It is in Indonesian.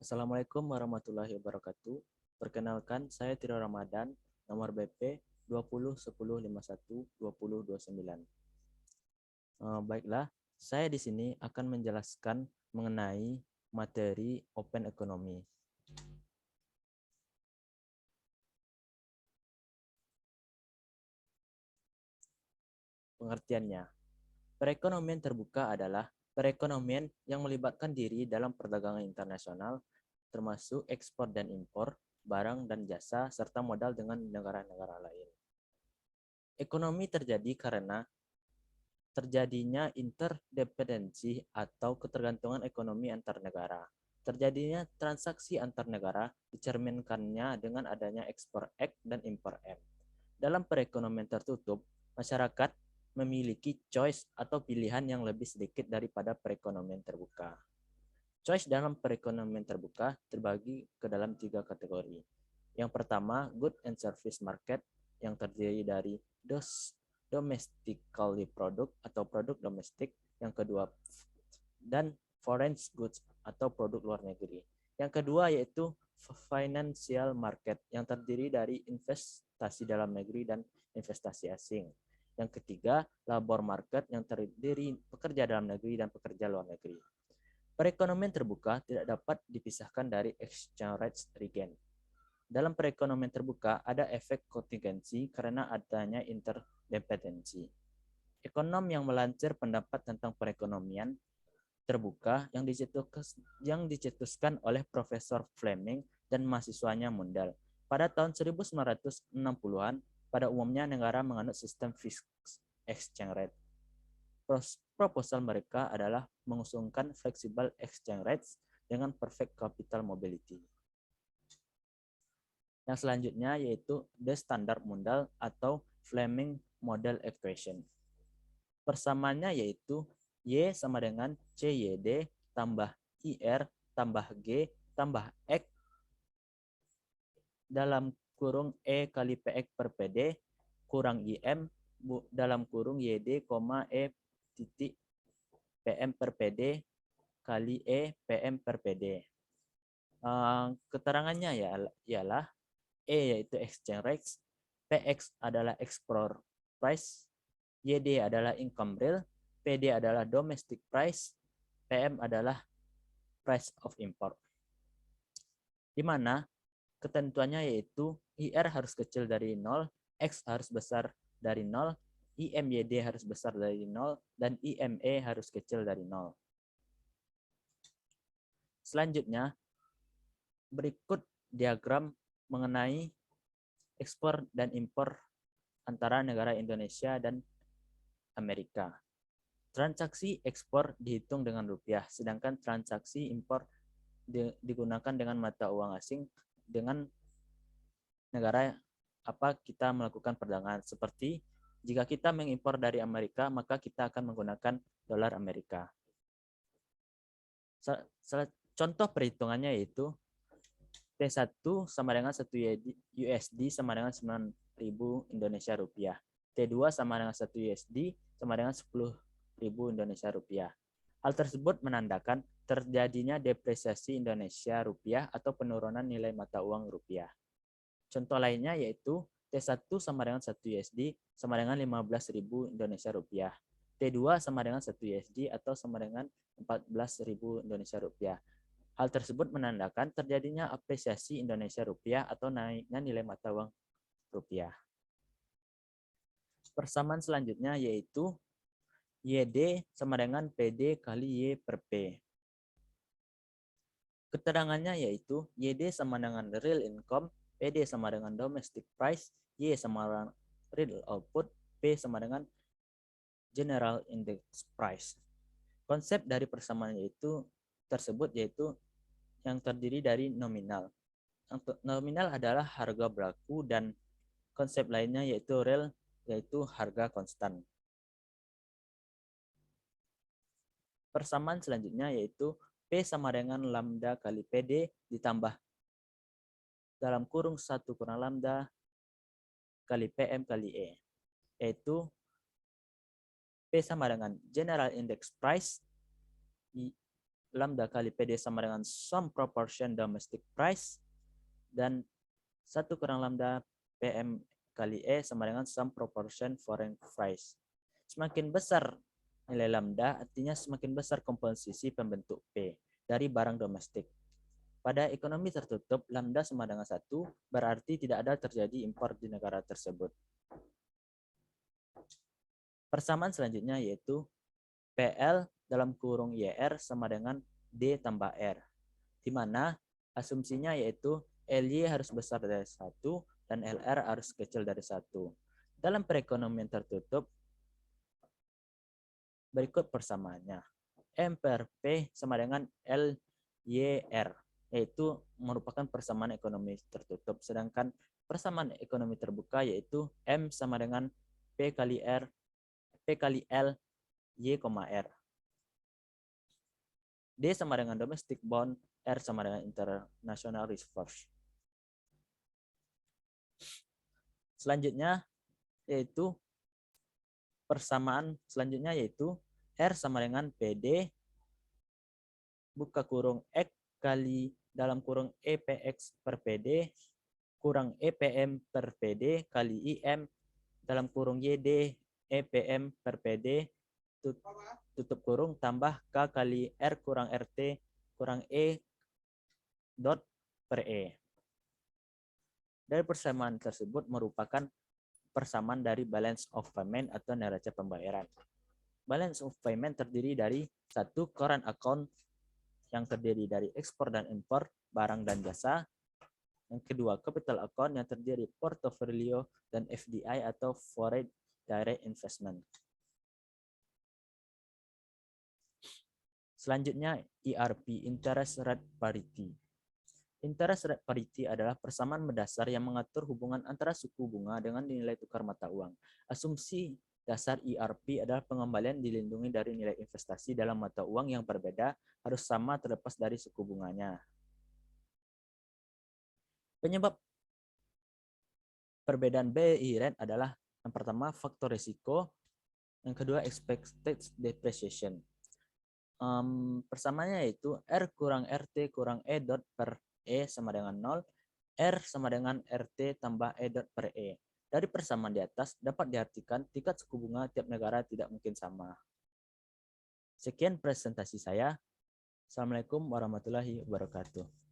Assalamualaikum warahmatullahi wabarakatuh. Perkenalkan, saya Tiro Ramadan, nomor BP 2010512029. Baiklah, saya di sini akan menjelaskan mengenai materi Open Economy. Pengertiannya, perekonomian terbuka adalah perekonomian yang melibatkan diri dalam perdagangan internasional, termasuk ekspor dan impor, barang dan jasa, serta modal dengan negara-negara lain. Ekonomi terjadi karena terjadinya interdependensi atau ketergantungan ekonomi antar negara. Terjadinya transaksi antar negara dicerminkannya dengan adanya ekspor X dan impor M. Dalam perekonomian tertutup, masyarakat memiliki choice atau pilihan yang lebih sedikit daripada perekonomian terbuka. Choice dalam perekonomian terbuka terbagi ke dalam 3 kategori. Yang pertama, good and service market yang terdiri dari domestically product atau produk domestik. Yang kedua, dan foreign goods atau produk luar negeri. Yang kedua yaitu financial market yang terdiri dari investasi dalam negeri dan investasi asing. Yang ketiga, labor market yang terdiri pekerja dalam negeri dan pekerja luar negeri. Perekonomian terbuka tidak dapat dipisahkan dari exchange rate regen. Dalam perekonomian terbuka ada efek kontingensi karena adanya interdependensi. Ekonom yang melansir pendapat tentang perekonomian terbuka yang dicetuskan oleh Profesor Fleming dan mahasiswanya Mundell. Pada tahun 1960-an, pada umumnya negara menganut sistem fixed exchange rate. Proposal mereka adalah mengusungkan flexible exchange rates dengan perfect capital mobility. Yang selanjutnya yaitu the standard model atau Fleming model equation. Persamaannya yaitu Y sama dengan CYD tambah IR tambah G tambah X dalam kurung E kali PX per PD kurang IM dalam kurung YD, E titik PM per PD kali E PM per PD. Keterangannya ialah E yaitu exchange rate, PX adalah export price, YD adalah income real, PD adalah domestic price, PM adalah price of import. Di mana ketentuannya yaitu IR harus kecil dari 0, X harus besar dari 0, IMYD harus besar dari 0, dan IME harus kecil dari 0. Selanjutnya, berikut diagram mengenai ekspor dan impor antara negara Indonesia dan Amerika. Transaksi ekspor dihitung dengan rupiah, sedangkan transaksi impor digunakan dengan mata uang asing dengan negara apa kita melakukan perdagangan. Seperti jika kita mengimpor dari Amerika, maka kita akan menggunakan dolar Amerika. Contoh perhitungannya yaitu T1 sama dengan 1 USD sama dengan 9.000 Indonesia rupiah. T2 sama dengan 1 USD sama dengan 10.000 Indonesia rupiah. Hal tersebut menandakan terjadinya depresiasi Indonesia rupiah atau penurunan nilai mata uang rupiah. Contoh lainnya yaitu T1 sama dengan 1 USD sama dengan 15.000 Indonesia rupiah. T2 sama dengan 1 USD atau sama dengan 14.000 Indonesia rupiah. Hal tersebut menandakan terjadinya apresiasi Indonesia rupiah atau naiknya nilai mata uang rupiah. Persamaan selanjutnya yaitu YD sama dengan PD kali Y per P. Keterangannya yaitu YD sama dengan real income, PD sama dengan domestic price, Y sama dengan real output, P sama dengan general index price. Konsep dari persamaan tersebut yaitu yang terdiri dari nominal. Nominal adalah harga berlaku dan konsep lainnya yaitu real yaitu harga konstan. Persamaan selanjutnya yaitu P sama dengan lambda kali PD ditambah dalam kurung 1 kurang lambda kali PM kali E. Yaitu P sama dengan general index price lambda kali PD sama dengan sum proportion domestic price, dan 1 kurang lambda PM kali E sama dengan sum proportion foreign price. Semakin besar nilai lambda, artinya semakin besar komposisi pembentuk P dari barang domestik. Pada ekonomi tertutup, lambda sama dengan 1, berarti tidak ada terjadi impor di negara tersebut. Persamaan selanjutnya yaitu PL dalam kurung YR sama dengan D tambah R, di mana asumsinya yaitu LY harus besar dari 1 dan LR harus kecil dari 1. Dalam perekonomian tertutup, berikut persamaannya. M per P sama dengan LYR, yaitu merupakan persamaan ekonomi tertutup. Sedangkan persamaan ekonomi terbuka yaitu M sama dengan P kali L, Y, R. D sama dengan domestic bond, R sama dengan international reserve. Selanjutnya yaitu persamaan selanjutnya yaitu R sama dengan PD buka kurung X kali dalam kurung EPX per PD kurang EPM per PD kali IM dalam kurung YD EPM per PD tutup kurung tambah K kali R kurang RT kurang E dot per E. Dari persamaan tersebut merupakan persamaan dari balance of payment atau neraca pembayaran. Balance of payment terdiri dari 1. Current account yang terdiri dari ekspor dan impor barang dan jasa. Yang kedua, capital account yang terdiri portofolio dan FDI atau foreign direct investment. Selanjutnya, IRP, interest rate parity. Interest rate parity adalah persamaan mendasar yang mengatur hubungan antara suku bunga dengan nilai tukar mata uang. Asumsi dasar IRP adalah pengembalian dilindungi dari nilai investasi dalam mata uang yang berbeda harus sama terlepas dari suku bunganya. Penyebab perbedaan BI rate adalah yang pertama faktor risiko, yang kedua expected depreciation. Persamaannya yaitu R kurang RT kurang E dot per E sama dengan 0, R sama dengan RT tambah E dot per E. Dari persamaan di atas dapat diartikan tingkat suku bunga tiap negara tidak mungkin sama. Sekian presentasi saya. Assalamualaikum warahmatullahi wabarakatuh.